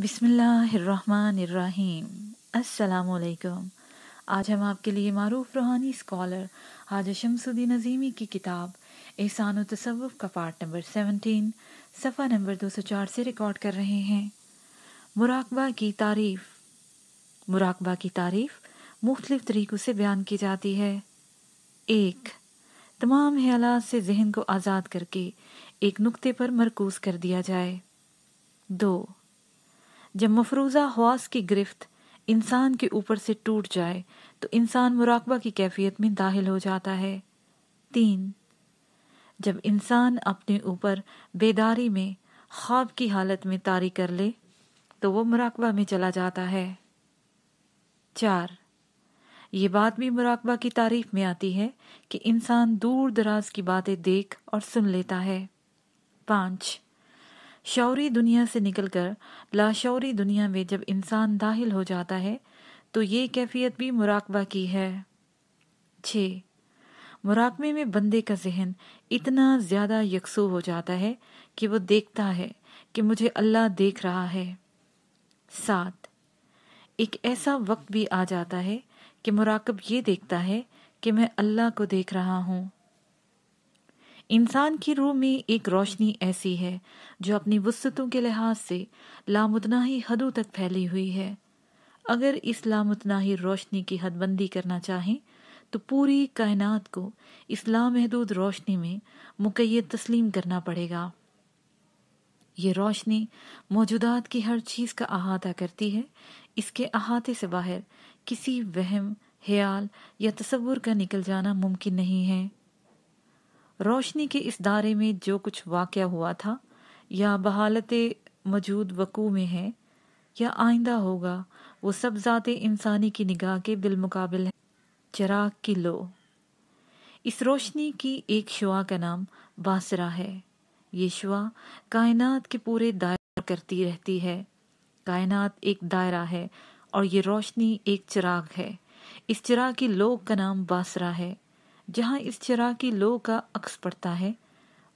बिस्मिल्लाहिर्रहमानिर्रहीम। अस्सलामु अलैकुम। आज हम आपके लिए मारूफ रूहानी स्कॉलर हाजी शमसुद्दीन अज़ीमी की किताब एहसान तसव्वुफ़ का पार्ट नंबर 17 सफ़ा नंबर 204 से रिकॉर्ड कर रहे हैं। मुराकबा की तारीफ़। मुराकबा की तारीफ़ मुख्तलिफ़ तरीक़ों से बयान की जाती है। 1. तमाम ख़यालात से ज़हन को आज़ाद करके एक नुक्ते पर मरकूज़ कर दिया जाए। 2. जब मफरूज़ा हवास की गिरफ्त इंसान के ऊपर से टूट जाए तो इंसान मुराकबा की कैफियत में दाखिल हो जाता है। 3. जब इंसान अपने ऊपर बेदारी में ख्वाब की हालत में तारी कर ले तो वो मुराकबा में चला जाता है। 4. ये बात भी मुराकबा की तारीफ में आती है कि इंसान दूर दराज की बातें देख और सुन लेता है। 5. शौरी दुनिया से निकलकर लाशौरी दुनिया में जब इंसान दाखिल हो जाता है तो ये कैफियत भी मुराकबा की है। 6. मुराकबे में बंदे का ज़हन इतना ज़्यादा यकसू हो जाता है कि वो देखता है कि मुझे अल्लाह देख रहा है। 7. एक ऐसा वक्त भी आ जाता है कि मुराकब ये देखता है कि मैं अल्लाह को देख रहा हूँ। इंसान की रूह में एक रोशनी ऐसी है जो अपनी वुस्अतों के लिहाज से लामुतनाही हदों तक फैली हुई है। अगर इस लामुतनाही रोशनी की हदबंदी करना चाहें तो पूरी कायनात को इस लामहदूद रोशनी में मुक़य्यद तस्लीम करना पड़ेगा। ये रोशनी मौजूदात की हर चीज़ का अहाता करती है। इसके अहाते से बाहर किसी वहम, ख्याल या तसव्वुर का निकल जाना मुमकिन नहीं है। रोशनी के इस दायरे में जो कुछ वाक़या हुआ था या बहालत मौजूद वकू में है या आइंदा होगा वो सब ज़ाते इंसानी की निगाह के बिलमुकाबिल है। चिराग की लो। इस रोशनी की एक शुआ का नाम बासरा है। ये शुआ कायनात के पूरे दायरा करती रहती है। कायनात एक दायरा है और ये रोशनी एक चिराग है। इस चिराग की लो का नाम बासरा है। जहाँ इस चिराग की लो का अक्स पड़ता है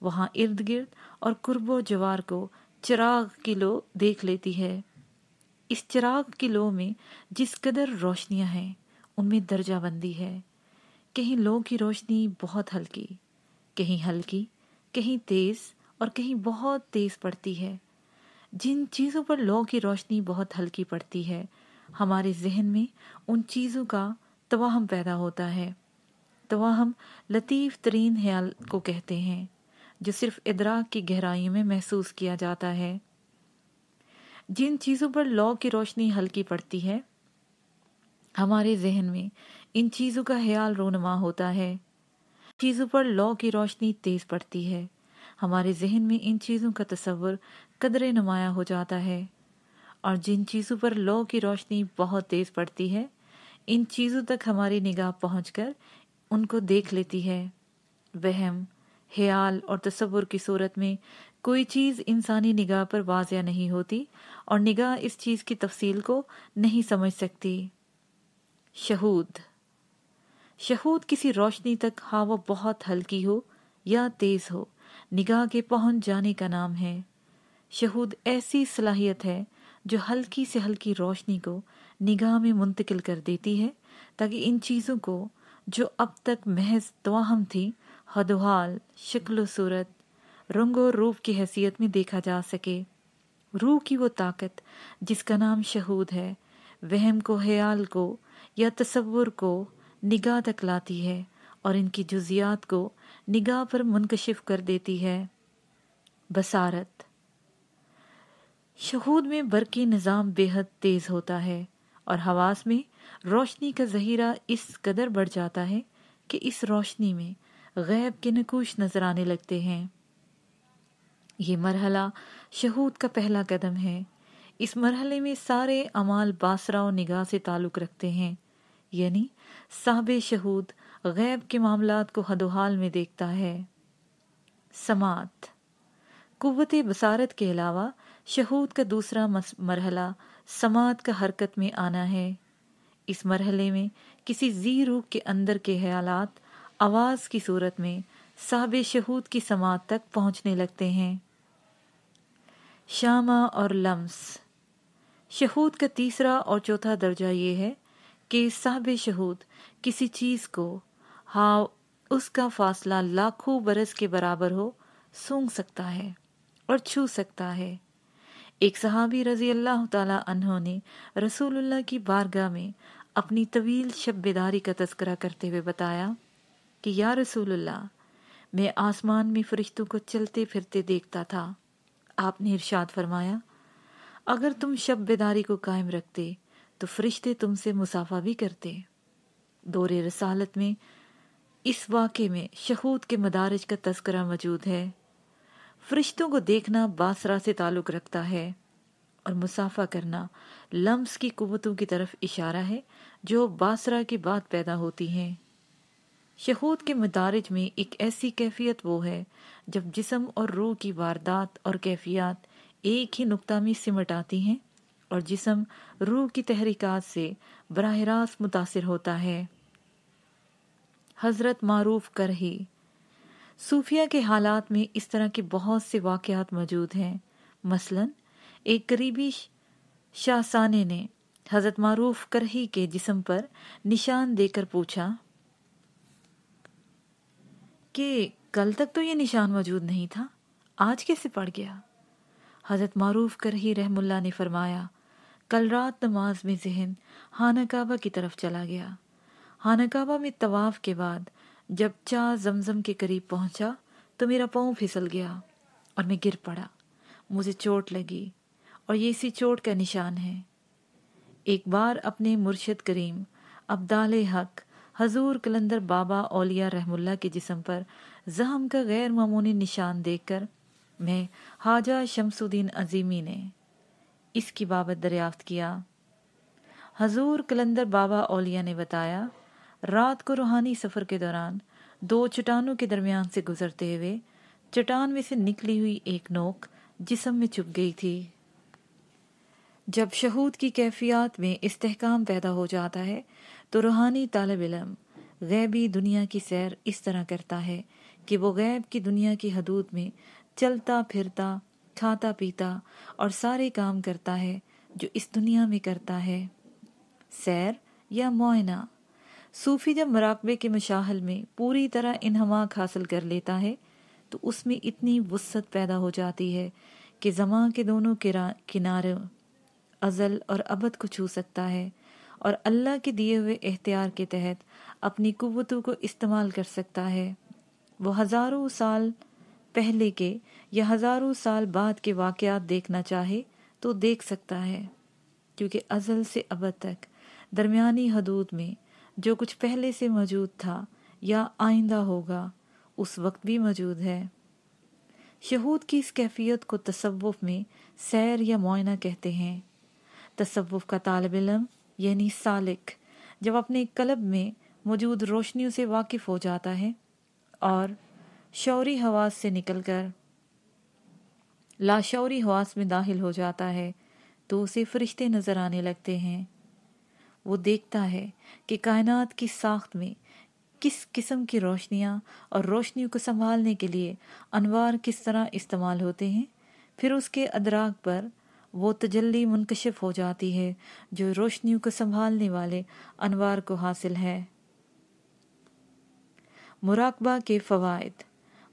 वहाँ इर्द गिर्द और कुर्बो जवार को चिराग की लो देख लेती है। इस चिराग की लो में जिस कदर रोशनियाँ हैं उनमें दर्जा बंदी है। कहीं लो की रोशनी बहुत हल्की, कहीं तेज़ और कहीं बहुत तेज़ पड़ती है। जिन चीज़ों पर लो की रोशनी बहुत हल्की पड़ती है हमारे जहन में उन चीज़ों का तवाहम पैदा होता है। तवाहम लतीफ़ तरीन ख्याल को कहते हैं जो सिर्फ इदराक की गहराई में महसूस किया जाता है। जिन चीज़ों पर लौ की रोशनी हल्की पड़ती है हमारे जहन में इन चीज़ों का ख्याल रोनुमा होता है। चीज़ों पर लौ की रोशनी तेज़ पड़ती है हमारे जहन में इन चीज़ों का तसव्वुर कदरे नुमाया हो जाता है। और जिन चीज़ों पर लौ की रोशनी बहुत तेज़ पड़ती है इन चीज़ों तक हमारी निगाह पहुंचकर उनको देख लेती है। वहम, ख्याल और तसव्वुर की सूरत में कोई चीज़ इंसानी निगाह पर वाज़िया नहीं होती और निगाह इस चीज़ की तफसील को नहीं समझ सकती। शहूद। शहूद किसी रोशनी तक हाँ वो बहुत हल्की हो या तेज़ हो निगाह के पहुंच जाने का नाम है। शहूद ऐसी सलाहियत है जो हल्की से हल्की रोशनी को निगाह में मुंतकिल कर देती है ताकि इन चीज़ों को जो अब तक महज तवाहम थी हदोहाल, शक्ल सूरत, रंग और रूप की हैसियत में देखा जा सके। रूह की वो ताकत जिसका नाम शहूद है वहम को, ख्याल को या तसव्वुर को निगाह तक लाती है और इनकी जुजियात को निगाह पर मुनकशिफ कर देती है। बसारत। शहूद में बरकी निज़ाम बेहद तेज़ होता है और हवास में रोशनी का ज़हीरा इस कदर बढ़ जाता है कि इस रोशनी में गैब के नकूश नजर आने लगते हैं। ये मरहला शहूद का पहला कदम है। इस मरहले में सारे अमाल बासरा और निगाह से ताल्लुक़ रखते हैं, यानी साहबे शहूद गैब के मामलात को हदोहाल में देखता है। समात। कुव्वते बसारत के अलावा शहूद का दूसरा मरहला समात का हरकत में आना है। इस मरहले में किसी जी रूह के अंदर के ख्यालात आवाज़ की सूरत में साहबे शहूद की समात तक पहुँचने लगते हैं। शामा और लम्स। शहूद का तीसरा और चौथा दर्जा ये है कि साहिब शहूद किसी चीज को, हाँ उसका फासला लाखों बरस के बराबर हो, सूंघ सकता है और छू सकता है। एक सहाबी रजी अल्लाह ताला अन्हो ने रसूलुल्लाह की बारगाह में अपनी तवील शब बेदारी का तज़किरा करते हुए बताया कि या रसूलुल्लाह, मैं आसमान में फरिश्तों को चलते फिरते देखता था। आपने इरशाद फरमाया, अगर तुम शब बेदारी को कायम रखते तो फरिश्ते तुमसे मुसाफा भी करते। दौरे रसालत में इस वाक़े में शहूद के मदारिज का तज़किरा मौजूद है। फरिश्तों को देखना बासरा से ताल्लुक़ रखता है और मुसाफा करना लम्स की कुव्वतों की तरफ इशारा है जो बासरा के बाद पैदा होती हैं। शहूद के मदारिज में एक ऐसी कैफियत वो है जब जिस्म और रूह की वारदात और कैफियत एक ही नुक्ता में सिमट आती हैं और जिस्म रूह की तहरीकात से बराह रास्त मुतासिर होता है। हजरत मारूफ करही सूफिया के हालात में इस तरह के बहुत से वाक़यात मौजूद हैं। मसलन एक करीबी शाहसाने ने हजरत मारूफ करही के जिस्म पर निशान देकर पूछा कि कल तक तो ये निशान मौजूद नहीं था, आज कैसे पड़ गया? हजरत मारूफ करही रहमुल्लाह ने फरमाया, कल रात नमाज में ज़हन खाना काबा की तरफ चला गया। खाना काबा में तवाफ के बाद जब चा जमजम के करीब पहुंचा तो मेरा पाँव फिसल गया और मैं गिर पड़ा। मुझे चोट लगी और ये इसी चोट का निशान है। एक बार अपने मुर्शिद करीम अब्दाल हक हजूर कलंदर बाबा औलिया रहमुल्लाह के जिस्म पर जहम का गैर मामूली निशान देखकर मैं हाजा शमसुद्दीन अजीमी ने इसकी बाबत दरियाफ्त किया। हजूर कलंदर बाबा औलिया ने बताया, रात को रूहानी सफ़र के दौरान दो चट्टानों के दरमियान से गुजरते हुए चट्टान में से निकली हुई एक नोक जिस्म में चुभ गई थी। जब शहूद की कैफियत में इस्तेहकाम पैदा हो जाता है तो रूहानी तालिब इल्म गैबी दुनिया की सैर इस तरह करता है कि वो गैब की दुनिया की हदूद में चलता फिरता, खाता पीता और सारे काम करता है जो इस दुनिया में करता है। सैर या मुआयना सूफी जब मराकबे के मशाहल में पूरी तरह इन्हमाक हासिल कर लेता है तो उसमें इतनी वुस्सत पैदा हो जाती है कि ज़मां के दोनों किनारे अज़ल और अबद को छू सकता है और अल्लाह के दिए हुए इख्तियार के तहत अपनी कुव्वतों को इस्तेमाल कर सकता है। वो हज़ारों साल पहले के या हज़ारों साल बाद के वाक़यात देखना चाहे तो देख सकता है, क्योंकि अज़ल से अबद तक दरमियानी हदूद में जो कुछ पहले से मौजूद था या आइंदा होगा उस वक्त भी मौजूद है। शहूद की इस कैफियत को तसव्वुफ में सैर या मुआयना कहते हैं। तसव्वुफ का तालिब इल्म यानी सालिक जब अपने कल्ब में मौजूद रोशनियों से वाकिफ हो जाता है और शौरी हवास से निकलकर लाशौरी हवास में दाखिल हो जाता है तो उसे फरिश्ते नजर आने लगते हैं। वो देखता है कि कायनात की साख्त में किस किस्म की रोशनियाँ और रोशनियों को संभालने के लिए अनवार किस तरह इस्तेमाल होते हैं। फिर उसके अदराक पर वो तजल्ली मुनकशिफ हो जाती है जो रोशनियों को संभालने वाले अनवार को हासिल है। मुराकबा के फ़वाइद।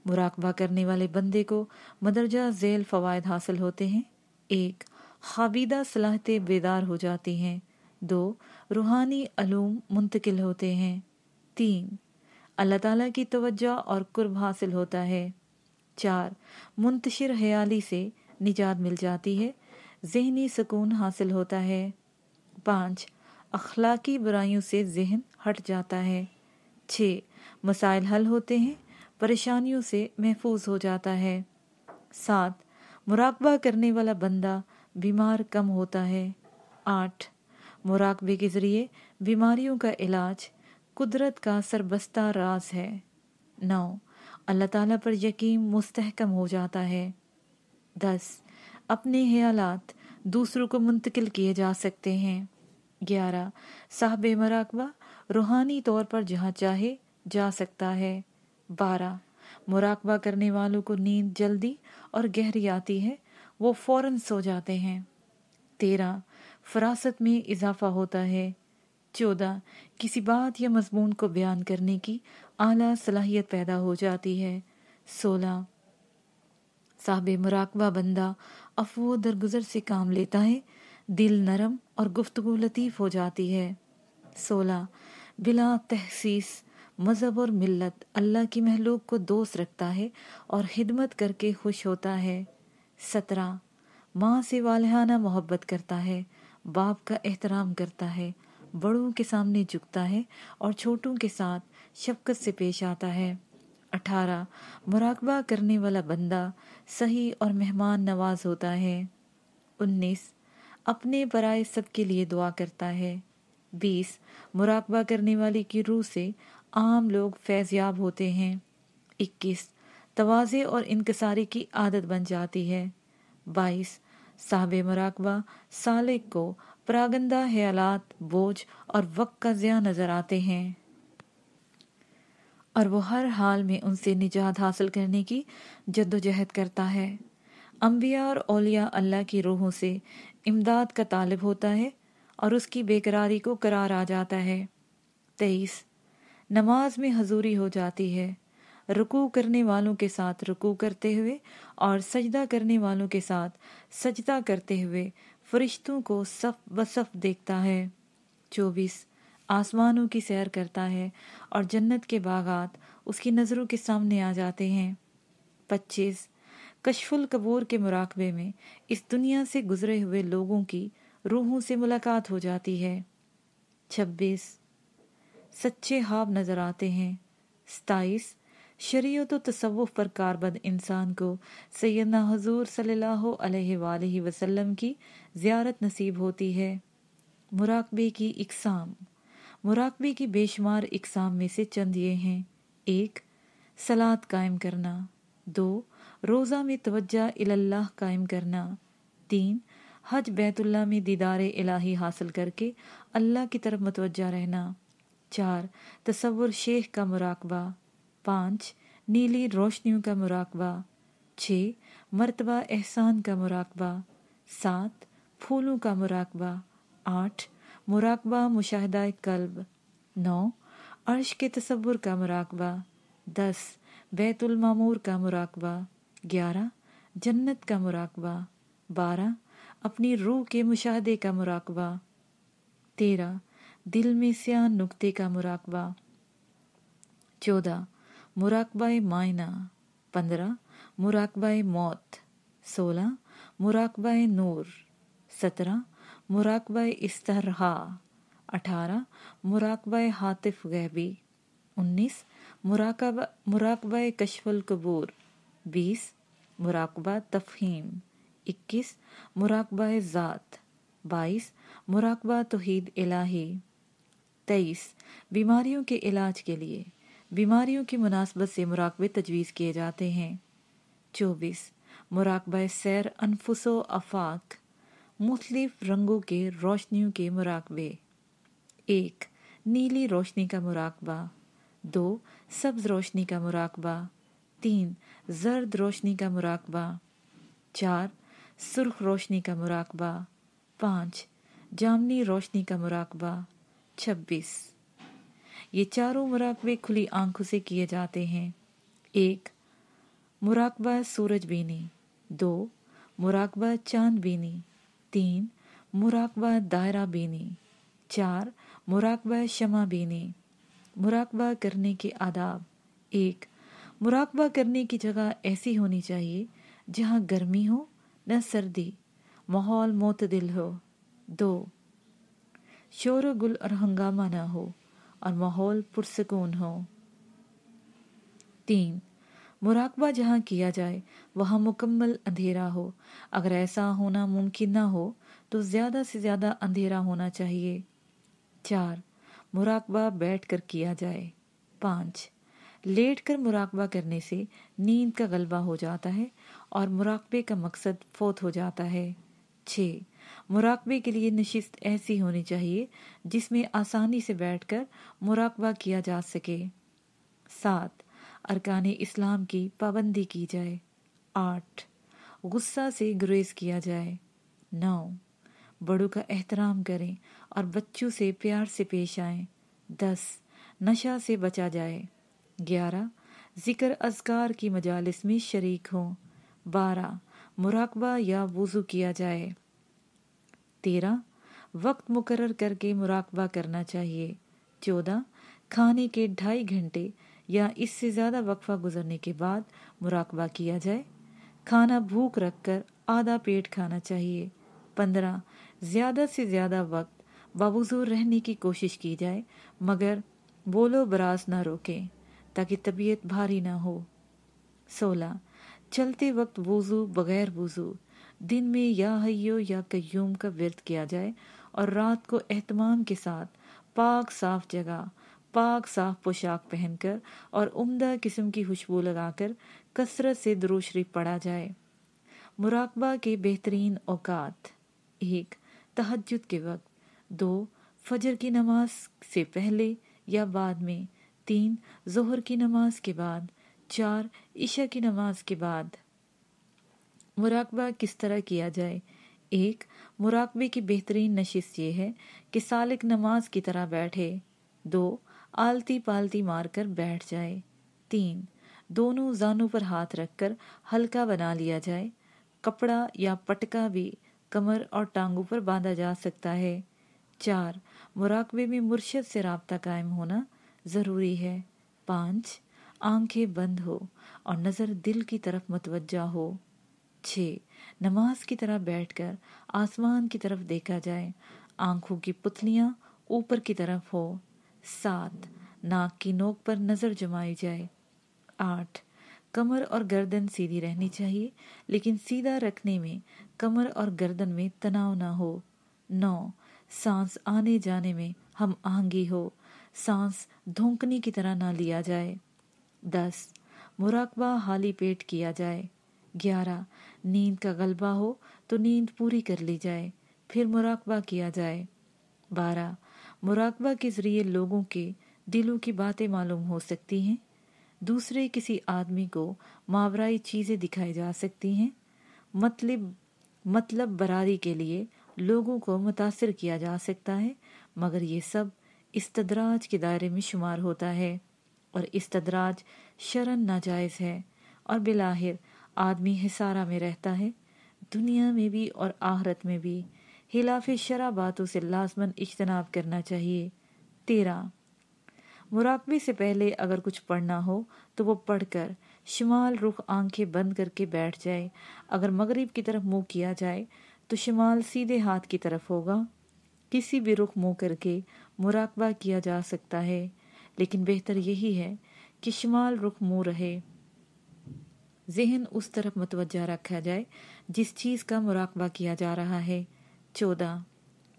मुराकबा करने वाले बंदे को मदरजा झेल फ़वाइद हासिल होते हैं। 1. खाबिदा सलाहतें बेदार हो जाती हैं। 2. रूहानी अलूम मुंतकिल होते हैं। 3. अल्लाह ताला की तवज्जो और कुर्ब हासिल होता है। 4. मुंतशिर हयाली से निजात मिल जाती है, ज़हनी सुकून हासिल होता है। 5. अखलाकी बुराइयों से ज़हन हट जाता है। 6. मसाइल हल होते हैं, परेशानियों से महफूज हो जाता है। 7. मुराकबा करने वाला बंदा बीमार कम होता है। 8. मुराकबे के ज़रिए बीमारियों का इलाज कुदरत का सरबस्ता राज है। 9. अल्लाह ताला पर यकीन मुस्तहकम हो जाता है। 10. अपने ख्यालात दूसरों को मुंतकिल किए जा सकते हैं। 11. साहिब मुराकबा रूहानी तौर पर जहाँ चाहे जा सकता है। 12. मुराकबा करने वालों को नींद जल्दी और गहरी आती है, वो फौरन सो जाते हैं। 13 फरासत में इजाफा होता है। 14 किसी बात या मजमून को बयान करने की आला सलाहियत पैदा हो जाती है। 16 साहिब मुराकबा बंदा अफवो दरगुजर से काम लेता है, दिल नरम और गुफ्तगू लतीफ हो जाती है। 16 बिला तहसीस मजहब और मिल्लत अल्लाह की महलूक को दोस्त रखता है और खिदमत करके खुश होता है। 17 माँ से वालिहाना मोहब्बत करता है, बाप का एहतराम करता है, बड़ों के सामने झुकता है और छोटों के साथ शफकत से पेश आता है। 18 मुराकबा करने वाला बंदा सही और मेहमान नवाज होता है। 19 अपने पराए सबके लिए दुआ करता है। 20 मुराकबा करने वाले की रूह से आम लोग फैज़याब होते हैं। 21 तवाज़े और इनकसारी की आदत बन जाती है। 22 साहिब मुराकबा सालिक को परागंदा ख्यालात, बोझ और वक्त का ज़िया नजर आते हैं और वो हर हाल में उनसे निजात हासिल करने की जद्दोजहद करता है। अंबिया और औलिया अल्लाह की रूहों से इमदाद का तालिब होता है और उसकी बेकरारी को करार आ जाता है। 23 नमाज में हजूरी हो जाती है, रुकू करने वालों के साथ रुकू करते हुए और सजदा करने वालों के साथ सजदा करते हुए फरिश्तों को सफ बसफ देखता है। 24 आसमानों की सैर करता है और जन्नत के बागात उसकी नज़रों के सामने आ जाते हैं। 25 कशफुल कबूर के मुराकबे में इस दुनिया से गुजरे हुए लोगों की रूहों से मुलाकात हो जाती है। 26 सच्चे ख्वाब नजर आते हैं। 27 शरीयत व तसव्वुफ पर कारबंद इंसान को सैयदना हुजूर सल्लल्लाहु अलैहि वसल्लम की ज़ियारत नसीब होती है। मुराकबे की इकसाम। मुराकबे की बेशुमार इकसाम में से चंद ये हैं। 1 सलात कायम करना। 2 रोज़ा में तवज्जा इल्लाह कायम करना। 3 हज बैतुल्लाह में दीदारे इलाही हासिल करके अल्लाह की तरफ मुतवज्जा रहना। 4 तसव्वुर शेख का मुराकबा। 5 नीली रोशनियों का मुराकबा। 6 मर्तबा एहसान का मुराकबा। 7 फूलों का मुराकबा। 8 मुराकबा मुशाहदा कल्ब। 9 अर्श के तसव्वुर का मुराकबा। 10 बैतुल मामूर का मुराकबा। 11 जन्नत का मुराकबा। 12 अपनी रूह के मुशाहदे का मुराकबा। 13 दिल में स्याह नुक्ते का मुराकबा। 14 मुराकबा मायना। 15 मुराकबा मौत। 16 मुराकबा नूर। 17 मुराकबा इस्तरहा। 18 मुराकबा हातिफ गैबी। 19 मुराकबा कशफुल कबूर। 20 मुराकबा तफहीम। 21 मुराकबा ज़ात। 22 मुराकबा तौहीद इलाही। 23 बीमारियों के इलाज के लिए बीमारियों की मुनासबत से मुराकबे तजवीज़ किए जाते हैं। 24 मुराकबा सैर अनफुसो अफाक मुख्तलिफ रंगों के रोशनियों के मुराकबे। 1 नीली रोशनी का मुराकबा। 2 सब्ज रोशनी का मुराकबा। 3 जर्द रोशनी का मुराकबा। 4 सुर्ख रोशनी का मुराकबा। 5 जामनी रोशनी का मुराकबा। 26 ये चारों मुराकबे खुली आंखों से किए जाते हैं। 1 मुराकबा सूरज बीनी। 2 मुराकबा चांद बीनी। 3 मुराकबा दायरा बीनी। 4 मुराकबा शमा बीनी। मुराकबा करने के आदाब। 1 मुराकबा करने की जगह ऐसी होनी चाहिए जहाँ गर्मी हो न सर्दी, माहौल मोतदिल हो। 2 शोर गुल और हंगामा न हो और माहौल पुरसकून हो। 3 मुराकबा जहाँ किया जाए वहाँ मुकम्मल अंधेरा हो। अगर ऐसा होना मुमकिन ना हो तो ज़्यादा से ज़्यादा अंधेरा होना चाहिए। 4 मुराकबा बैठकर किया जाए। 5 लेटकर मुराकबा करने से नींद का गलबा हो जाता है और मुराकबे का मकसद फौत हो जाता है। 6 मुराकबे के लिए नशिस्त ऐसी होनी चाहिए जिसमें आसानी से बैठकर मुराकबा किया जा सके। 7 अरकान इस्लाम की पाबंदी की जाए। 8 गुस्सा से गुरेज किया जाए। 9 बड़ों का एहतराम करें और बच्चों से प्यार से पेश आएं। 10. नशा से बचा जाए। 11. जिक्र अज़कार की मजालिस में शरीक हों। 12. मुराकबा या वुज़ू किया जाए। 13. वक्त मुकर्रर करके मुराकबा करना चाहिए। 14. खाने के 2.5 घंटे या इससे ज़्यादा वक्फा गुजरने के बाद मुराकबा किया जाए। खाना भूख रखकर आधा पेट खाना चाहिए। 15. ज़्यादा से ज़्यादा वक्त बावुज़ू रहने की कोशिश की जाए, मगर बोलो बरास ना रोकें ताकि तबीयत भारी ना हो। 16. चलते वक्त वुज़ू बगैर वुज़ू दिन में या हय्यो या कय्यूम का विर्द किया जाए और रात को एहतमाम के साथ पाक साफ जगह, पाक साफ पोशाक पहनकर और उम्दा किस्म की खुशबू लगाकर कसरत से दुरूद शरीफ पढ़ा जाए। मुराकबा के बेहतरीन औकात: 1. तहज्जुद के वक्त। 2. फजर की नमाज से पहले या बाद में। 3. ज़ोहर की नमाज के बाद। 4. इशा की नमाज के बाद। मुराकबा किस तरह किया जाए? 1. मुराकबे की बेहतरीन नशिस्त ये है कि सालिक नमाज की तरह बैठे। 2. आलती पालती मारकर बैठ जाए। 3. दोनों जानों पर हाथ रखकर हल्का बना लिया जाए। कपड़ा या पटका भी कमर और टांगों पर बांधा जा सकता है। 4. मुराकबे में मुर्शिद से राब्ता कायम होना ज़रूरी है। 5. आंखें बंद हो और नज़र दिल की तरफ मुतवज्जा हो। 6. नमाज की तरह बैठकर आसमान की तरफ देखा जाए, आंखों की पुतलियां ऊपर की तरफ हो। 7. नाक की नोक पर नज़र जमाई जाए। 8. कमर और गर्दन सीधी रहनी चाहिए, लेकिन सीधा रखने में कमर और गर्दन में तनाव ना हो। 9. सांस आने जाने में हम आहंगी हो, सांस धोंकने की तरह ना लिया जाए। 10. मुराकबा हाली पेट किया जाए। 11. नींद का गलबा हो तो नींद पूरी कर ली जाए, फिर मुराकबा किया जाए। 12. मुराकबा के जरिए लोगों के दिलों की बातें मालूम हो सकती हैं। दूसरे किसी आदमी को मावराई चीज़ें दिखाई जा सकती हैं। मतलब बरारी के लिए लोगों को मुतासिर किया जा सकता है, मगर ये सब इस्तदराज के दायरे में शुमार होता है और इस्तदराज शरन नाजायज़ है और बिलाहिर आदमी हिसारा में रहता है। दुनिया में भी और आखिरत में भी खिलाफ़े शरा बातों से लाज़मन इज्तनाब करना चाहिए। 13. मुराकबे से पहले अगर कुछ पढ़ना हो तो वो पढ़कर शिमाल रुख आंखें बंद करके बैठ जाए। अगर मगरिब की तरफ मुंह किया जाए तो शिमाल सीधे हाथ की तरफ होगा। किसी भी रुख मुंह करके मुराकबा किया जा सकता है, लेकिन बेहतर यही है कि शिमाल रुख मुंह रहे। ज़हन उस तरफ मुतवज्जा रखा जाए जिस चीज़ का मुराकबा किया जा रहा है। 14.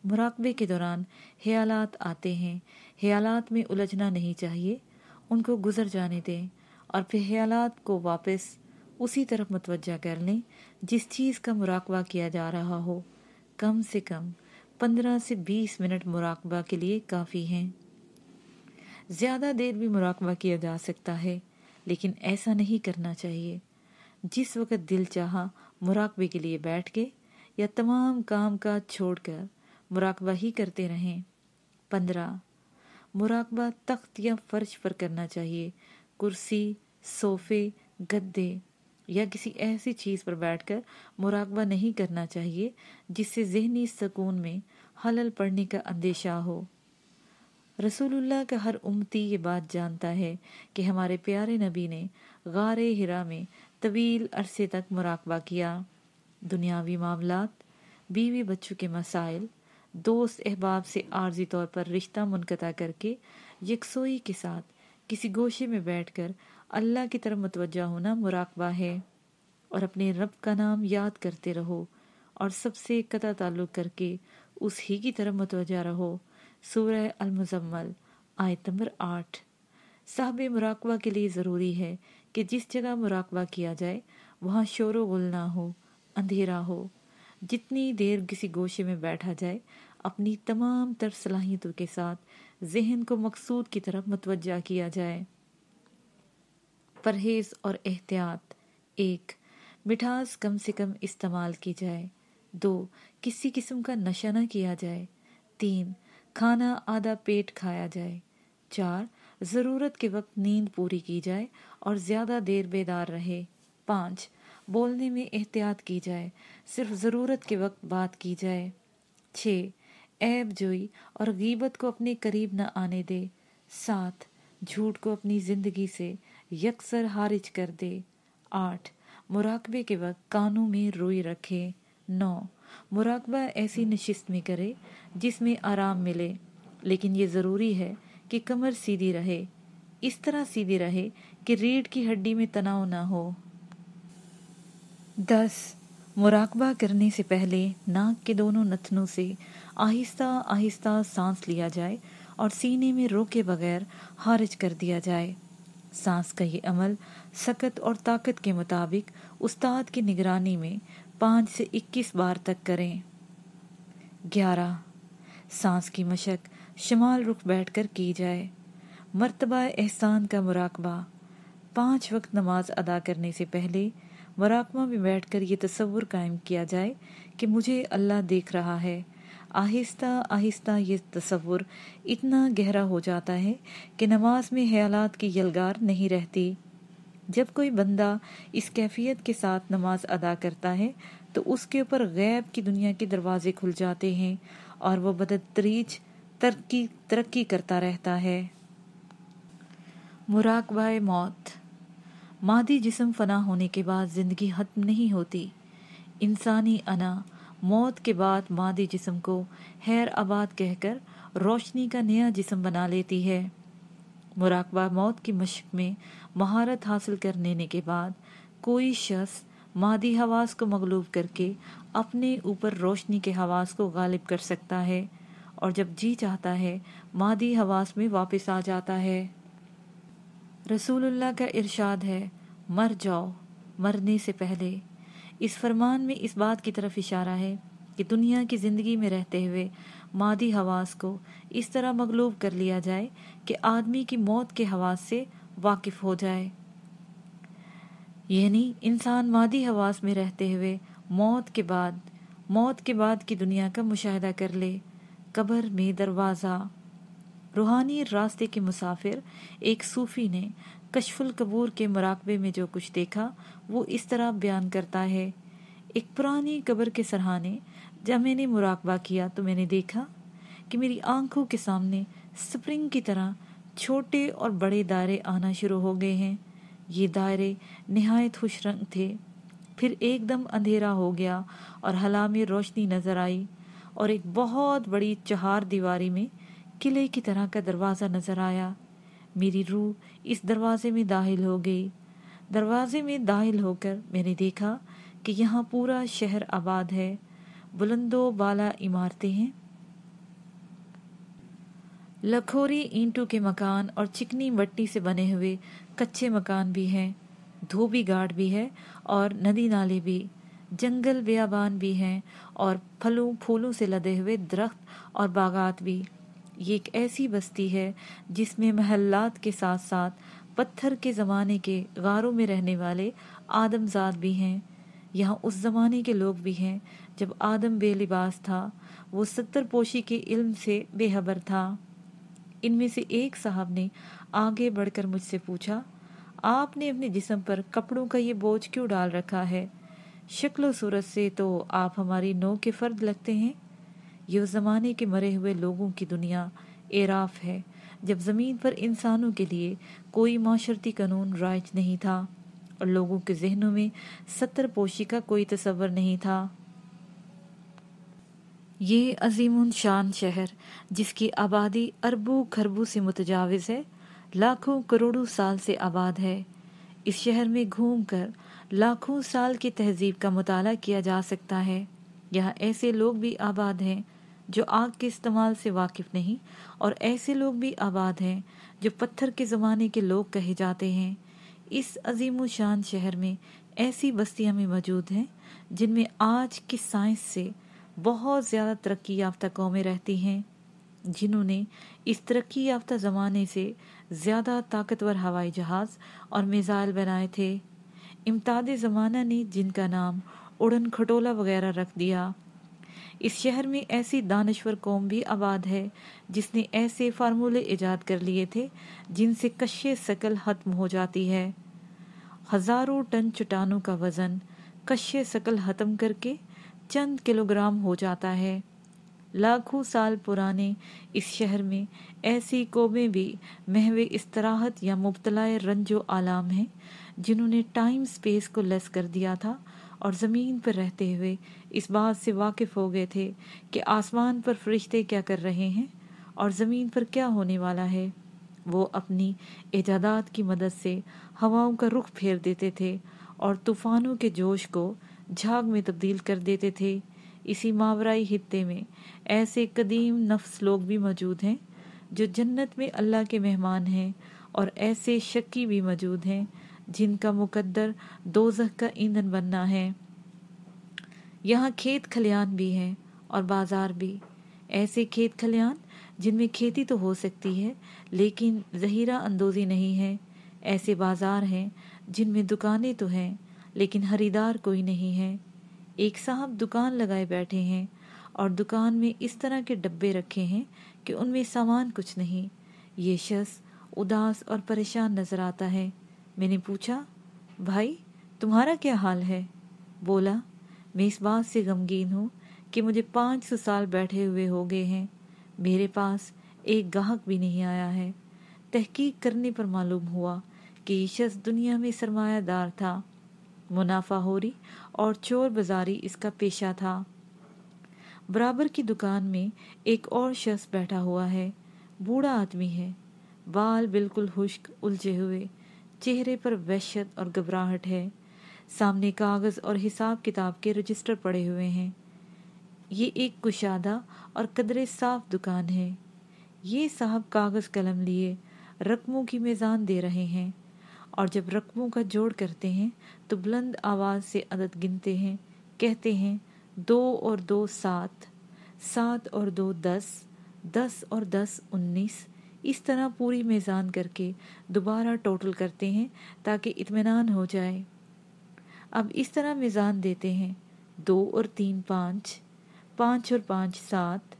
मुराकबे के दौरान ख्यालात आते हैं, ख्यालात में उलझना नहीं चाहिए, उनको गुजर जाने दें और फिर ख्यालात को वापस उसी तरफ मुतवज्जा कर लें जिस चीज़ का मुराकबा किया जा रहा हो। कम से कम 15 से 20 मिनट मुराकबा के लिए काफ़ी हैं। ज़्यादा देर भी मुराकबा किया जा सकता है, लेकिन ऐसा नहीं करना चाहिए। जिस वक़्त दिल चाहा मुराकबे के लिए बैठ के या तमाम काम काज छोड़कर मुराकबा ही करते रहें। 15. मुराकबा तख्त या फर्श पर करना चाहिए। कुर्सी, सोफे, गद्दे या किसी ऐसी चीज़ पर बैठकर मुराकबा नहीं करना चाहिए जिससे ज़हनी सुकून में खलल पड़ने का अंदेशा हो। रसूलुल्लाह का हर उम्मती ये बात जानता है कि हमारे प्यारे नबी ने गारे हिरा में तवील अरसे तक मुराकबा किया। दुनियावी मामलात, बीवी बच्चों के मसाइल, दोस्त अहबाब से आर्जी तौर पर रिश्ता मुनक़ता करके यकसोई के साथ किसी गोशे में बैठकर अल्लाह की तरफ मुतवज्जा होना मुराकबा है। और अपने रब का नाम याद करते रहो और सबसे कता ताल्लुक़ करके उस ही की तरफ मुतवज्जा रहो। सूरह अल-मुज़म्मल आयत नंबर 8। साहबे मुराकबा के लिए ज़रूरी है कि जिस जगह मुराकबा किया जाए वहाँ शोर गुल ना हो, अंधेरा हो। जितनी देर किसी गोशे में बैठा जाए अपनी तमाम तर सलाहियतों के साथ ज़हन को मकसूद की तरफ मुतवज्जा किया जाए। परहेज़ और एहतियात: 1. मिठास कम से कम इस्तेमाल की जाए। 2. किसी किस्म का नशा न किया जाए। 3. खाना आधा पेट खाया जाए। 4. ज़रूरत के वक्त नींद पूरी की जाए और ज़्यादा देर बेदार रहे। 5. बोलने में एहतियात की जाए, सिर्फ ज़रूरत के वक्त बात की जाए। 6. ऐब जोई और गीबत को अपने करीब न आने दे। 7. झूठ को अपनी ज़िंदगी से यकसर खारिज कर दे। 8. मुराकबे के वक्त कानों में रुई रखे। 9. मुराकबा ऐसी नशिस्त में करे जिसमें आराम मिले, लेकिन ये ज़रूरी है कि कमर सीधी रहे, इस तरह सीधी रहे कि रीढ़ की हड्डी में तनाव ना हो। 10. मुराकबा करने से पहले नाक के दोनों नथनों से आहिस्ता आहिस्ता सांस लिया जाए और सीने में रोके बगैर खारिज कर दिया जाए। सांस का ये अमल सकत और ताकत के मुताबिक उस्ताद की निगरानी में 5 से 21 बार तक करें। 11. सांस की मशक शमाल रुख बैठकर की जाए। मर्तबा एहसान का मुराकबा। 5 वक्त नमाज अदा करने से पहले मुराकबा में बैठकर ये तसव्वुर कायम किया जाए कि मुझे अल्लाह देख रहा है। आहिस्ता आहिस्ता ये तसव्वुर इतना गहरा हो जाता है कि नमाज में ख्यालात की यलगार नहीं रहती। जब कोई बंदा इस कैफियत के साथ नमाज अदा करता है तो उसके ऊपर गैब की दुनिया के दरवाजे खुल जाते हैं और वो बदतरीज तरक्की करता रहता है। मुराकबाए मौत। मादी जिस्म फना होने के बाद जिंदगी खत्म नहीं होती। इंसानी अना मौत के बाद मादी जिस्म को खैर आबाद कहकर रोशनी का नया जिस्म बना लेती है। मुराकबा मौत की मशक में महारत हासिल कर लेने के बाद कोई शख्स मादी हवास को मगलूब करके अपने ऊपर रोशनी के हवास को गालिब कर सकता है और जब जी चाहता है मादी हवास में वापस आ जाता है। रसूलुल्लाह का इरशाद है, मर जाओ मरने से पहले। इस फरमान में इस बात की तरफ इशारा है कि दुनिया की ज़िंदगी में रहते हुए मादी हवास को इस तरह मगलूब कर लिया जाए कि आदमी की मौत के हवास से वाकिफ हो जाए। यानी इंसान मादी हवास में रहते हुए मौत के बाद की दुनिया का मुशाहिदा कर ले। कब्र में दरवाज़ा। रूहानी रास्ते के मुसाफिर एक सूफी ने कशफुल कबूर के मुराकबे में जो कुछ देखा वो इस तरह बयान करता है। एक पुरानी कब्र के सरहाने जब मैंने मुराकबा किया तो मैंने देखा कि मेरी आंखों के सामने स्प्रिंग की तरह छोटे और बड़े दायरे आना शुरू हो गए हैं। ये दायरे निहायत खुश रंग थे। फिर एकदम अंधेरा हो गया और हला में रोशनी नजर आई और एक बहुत बड़ी चहार दीवारी में किले की तरह का दरवाज़ा नजर आया। मेरी रूह इस दरवाजे में दाखिल हो गई। दरवाजे में दाखिल होकर मैंने देखा कि यहाँ पूरा शहर आबाद है। बुलंदो बाला इमारतें हैं, लखोरी ईंटों के मकान और चिकनी मिट्टी से बने हुए कच्चे मकान भी हैं। धोबी घाट भी है और नदी नाले भी, जंगल बियाबान भी हैं और फलों फूलों से लदे हुए दरख्त और बागात भी। ये एक ऐसी बस्ती है जिसमें महल्लात के साथ साथ पत्थर के ज़माने के गारों में रहने वाले आदमजाद भी हैं। यहाँ उस ज़माने के लोग भी हैं जब आदम बेलिबास था, वो 70 पोशी के इल्म से बेखबर था। इनमें से एक साहब ने आगे बढ़कर मुझसे पूछा, आपने अपने जिस्म पर कपड़ों का ये बोझ क्यों डाल रखा है? शक्ल सूरत से तो आप हमारी नौ के फर्द लगते हैं। ये उस ज़माने के मरे हुए लोगों की दुनिया एराफ है जब ज़मीन पर इंसानों के लिए कोई माशरती कानून राइज नहीं था और लोगों के जहनों में 70 पोशी का कोई तसव्वुर नहीं था। ये अजीमुन शान शहर जिसकी आबादी अरबों खरबों से मुतजाविज है, लाखों करोड़ों साल से आबाद है। इस शहर में घूमकर लाखों साल की तहजीब का मुताला किया जा सकता है। यहाँ ऐसे लोग भी आबाद हैं जो आग के इस्तेमाल से वाकिफ नहीं और ऐसे लोग भी आबाद हैं जो पत्थर के ज़माने के लोग कहे जाते हैं। इस अजीम शान शहर में ऐसी बस्तियां भी मौजूद हैं जिनमें आज की साइंस से बहुत ज़्यादा तरक्की याफ्ता कौमें रहती हैं, जिन्होंने इस तरक्की याफ्ता ज़माने से ज़्यादा ताकतवर हवाई जहाज़ और मिसाइल बनाए थे। इम्ताद ज़माना ने जिनका नाम उड़न खटोला वगैरह रख दिया, اس شہر میں ایسی دانشور قوم بھی آباد ہے جس نے ایسے فارمولے ایجاد کر لیے تھے جن سے کشِ ثقل ختم ہو جاتی ہے۔ ہزاروں ٹن چٹانوں کا وزن کشِ ثقل ختم کر کے چند کلوگرام ہو جاتا ہے۔ لاکھوں سال پرانے اس شہر میں ایسی قومیں بھی محو استراحت یا مبتلا رنج و آلام ہیں جنہوں نے ٹائم سپیس کو لیس کر دیا تھا اور زمین پر رہتے ہوئے اس بات سے واقف ہو گئے تھے کہ آسمان پر فرشتے کیا کر رہے ہیں اور زمین پر کیا ہونے والا ہے۔ وہ اپنی ایجادات کی مدد سے ہواؤں کا رخ پھیر دیتے تھے اور طوفانوں کے جوش کو جھاگ میں تبدیل کر دیتے تھے۔ اسی ماورائی خطے میں ایسے قدیم نفس لوگ بھی موجود ہیں جو جنت میں اللہ کے مہمان ہیں، اور ایسے شکی بھی موجود ہیں جن کا مقدر دوزخ کا ایندھن بننا ہے۔ یہاں کھیت کھلیان بھی ہیں اور بازار بھی، ایسے کھیت کھلیان جن میں کھیتی تو ہو سکتی ہے لیکن ذخیرہ اندوزی نہیں ہے، ایسے بازار ہیں جن میں دکانیں تو ہیں لیکن خریدار کوئی نہیں ہے۔ ایک صاحب دکان لگائے بیٹھے ہیں اور دکان میں اس طرح کے ڈبے رکھے ہیں کہ ان میں سامان کچھ نہیں۔ یہ شخص اداس اور پریشان نظر آتا ہے۔ میں نے پوچھا، بھائی تمہارا کیا حال ہے؟ بولا، میں اس بات سے غمگین ہوں کہ مجھے 500 سال بیٹھے ہوئے ہو گئے ہیں، میرے پاس ایک گاہک بھی نہیں آیا ہے۔ تحقیق کرنے پر معلوم ہوا کہ یہ شخص دنیا میں سرمایہ دار تھا، منافع خوری اور چور بازاری اس کا پیشہ تھا۔ برابر کی دکان میں ایک اور شخص بیٹھا ہوا ہے، بوڑھا آدمی ہے، بال بالکل خشک الجھے ہوئے، چہرے پر وحشت اور گھبراہٹ ہے، سامنے کاغذ اور حساب کتاب کے رجسٹر پڑے ہوئے ہیں۔ یہ ایک کشادہ اور قدرے صاف دکان ہے۔ یہ صاحب کاغذ قلم لیے رقموں کی میزان دے رہے ہیں، اور جب رقموں کا جوڑ کرتے ہیں تو بلند آواز سے عدد گنتے ہیں، کہتے ہیں 2 اور 2 7، 7 اور 2 10، 10 اور 10 19، اس طرح پوری میزان کر کے دوبارہ ٹوٹل کرتے ہیں تاکہ اطمینان ہو جائے۔ اب اس طرح میزان دیتے ہیں 2 اور 3 5، 5 اور 5 7،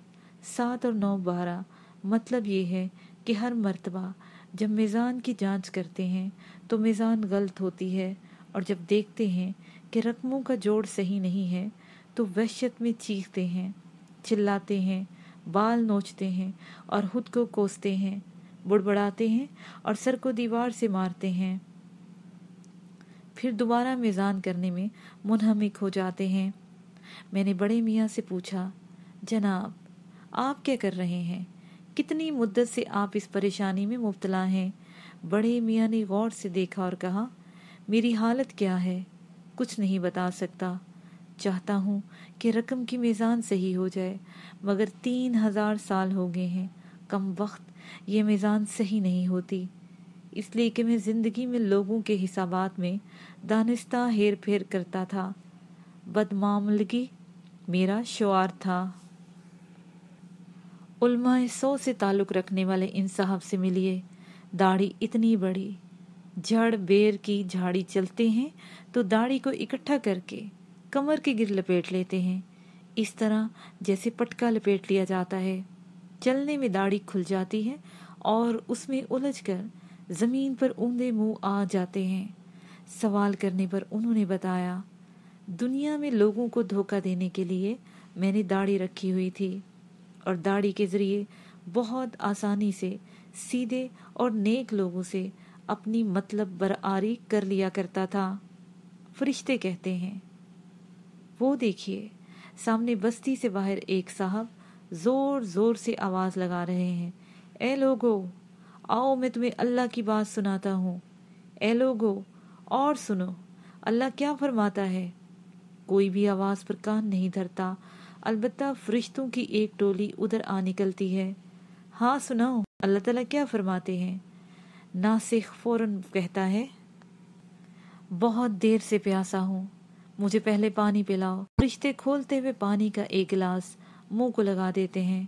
7 اور 9 12۔ مطلب یہ ہے کہ ہر مرتبہ جب میزان کی جانچ کرتے ہیں تو میزان غلط ہوتی ہے، اور جب دیکھتے ہیں کہ رقموں کا جوڑ صحیح نہیں ہے تو وحشت میں چیختے ہیں، چلاتے ہیں، بال نوچتے ہیں اور خود کو کوستے ہیں، بڑبڑاتے ہیں اور سر کو دیوار سے مارتے ہیں، پھر دوبارہ میزان کرنے میں منہمک ہو جاتے ہیں۔ میں نے بڑے میاں سے پوچھا، جناب آپ کیا کر رہے ہیں؟ کتنی مدت سے آپ اس پریشانی میں مبتلا ہیں؟ بڑے میاں نے غور سے دیکھا اور کہا، میری حالت کیا ہے کچھ نہیں بتا سکتا، چاہتا ہوں کہ رقم کی میزان صحیح ہو جائے، مگر 3000 سال ہو گئے ہیں کم وقت یہ میزان صحیح نہیں ہوتی، اس لیے کہ میں زندگی میں لوگوں کے حسابات میں دانستہ ہیر پھیر کرتا تھا، بدمعاملگی میرا شعار تھا۔ علماء 100 سے تعلق رکھنے والے ان صاحب سے ملیے، داڑھی اتنی بڑی، جھڑ بیر کی جھاڑی چلتے ہیں تو داڑھی کو اکٹھا کر کے کمر کے گر لپیٹ لیتے ہیں، اس طرح جیسے پٹکا لپیٹ لیا جاتا ہے۔ چلنے میں داڑھی کھل جاتی ہے اور اس میں الجھ کر زمین پر اوندے منہ آ جاتے ہیں۔ سوال کرنے پر انہوں نے بتایا، دنیا میں لوگوں کو دھوکہ دینے کے لیے میں نے داڑھی رکھی ہوئی تھی، اور داڑھی کے ذریعے بہت آسانی سے سیدھے اور نیک لوگوں سے اپنی مطلب برآری کر لیا کرتا تھا۔ فرشتے کہتے ہیں، وہ دیکھیے سامنے بستی سے باہر ایک صاحب زور زور سے آواز لگا رہے ہیں، اے لوگو آؤ میں تمہیں اللہ کی بات سناتا ہوں، اے لوگو اور سنو اللہ کیا فرماتا ہے۔ کوئی بھی آواز پر کان نہیں دھرتا، البتہ فرشتوں کی ایک ٹولی ادھر آ نکلتی ہے، ہاں سناؤ اللہ تعالیٰ کیا فرماتے ہیں۔ ناسخ فوراً کہتا ہے، بہت دیر سے پیاسا ہوں، مجھے پہلے پانی پلاؤ۔ فرشتے کھولتے ہوئے پانی کا ایک گلاس منہ کو لگا دیتے ہیں،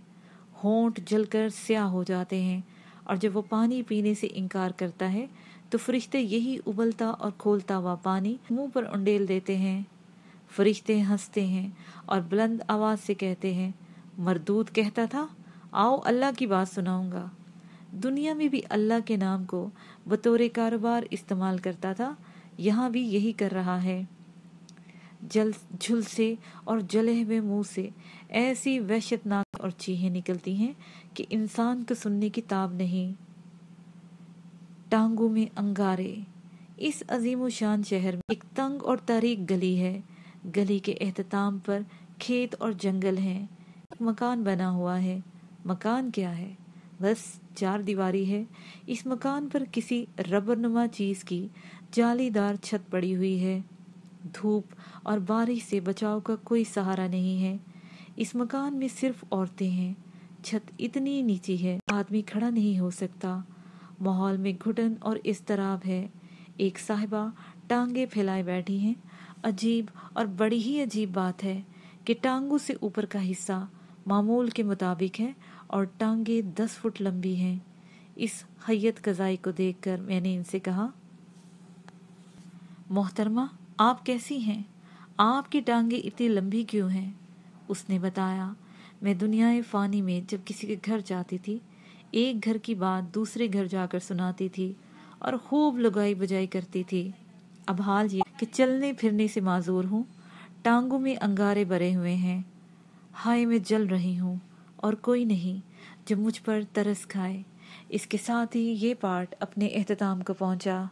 ہونٹ جل کر سیاہ ہو جاتے ہیں، اور جب وہ پانی پینے سے انکار کرتا ہے تو فرشتے یہی ابلتا اور کھولتا ہوا پانی منہ پر انڈیل دیتے ہیں۔ فرشتے ہنستے ہیں اور بلند آواز سے کہتے ہیں، مردود کہتا تھا آؤ اللہ کی بات سناؤں گا۔ دنیا میں بھی اللہ کے نام کو بطور کاروبار استعمال کرتا تھا، یہاں بھی یہی کر رہا ہے۔ جھلسے اور جلے ہوئے منہ سے ایسی وحشت ناک اور چیخیں نکلتی ہیں کہ انسان کو سننے کی تاب نہیں۔ ٹانگوں میں انگارے۔ اس عظیم و شان شہر میں ایک تنگ اور تاریک گلی ہے۔ گلی کے اختتام پر کھیت اور جنگل ہیں۔ ایک مکان بنا ہوا ہے۔ مکان کیا ہے؟ بس 4 دیواری ہے۔ اس مکان پر کسی ربر نما چیز کی جالی دار چھت پڑی ہوئی ہے۔ دھوپ اور بارش سے بچاؤ کا کوئی سہارا نہیں ہے۔ اس مکان میں صرف عورتیں ہیں۔ چھت اتنی نیچی ہے آدمی کھڑا نہیں ہو سکتا۔ ماحول میں گھٹن اور اضطراب ہے۔ ایک صاحبہ ٹانگیں پھیلائے بیٹھی ہیں۔ عجیب اور بڑی ہی عجیب بات ہے کہ ٹانگوں سے اوپر کا حصہ معمول کے مطابق ہے اور ٹانگیں 10 فٹ لمبی ہیں۔ اس حیت قضائی کو دیکھ کر میں نے ان سے کہا، محترمہ آپ کیسی ہیں؟ آپ کی ٹانگیں اتنی لمبی کیوں ہیں؟ اس نے بتایا، میں دنیا فانی میں جب کسی کے گھر جاتی تھی، ایک گھر کی بات دوسرے گھر جا کر سناتی تھی اور خوب لگائی بجائی کرتی تھی۔ اب حال یہ کہ چلنے پھرنے سے معذور ہوں، ٹانگوں میں انگارے بھرے ہوئے ہیں، ہائے میں جل رہی ہوں اور کوئی نہیں جو مجھ پر ترس کھائے۔ اس کے ساتھ ہی یہ پارٹ اپنے اختتام کو پہنچا۔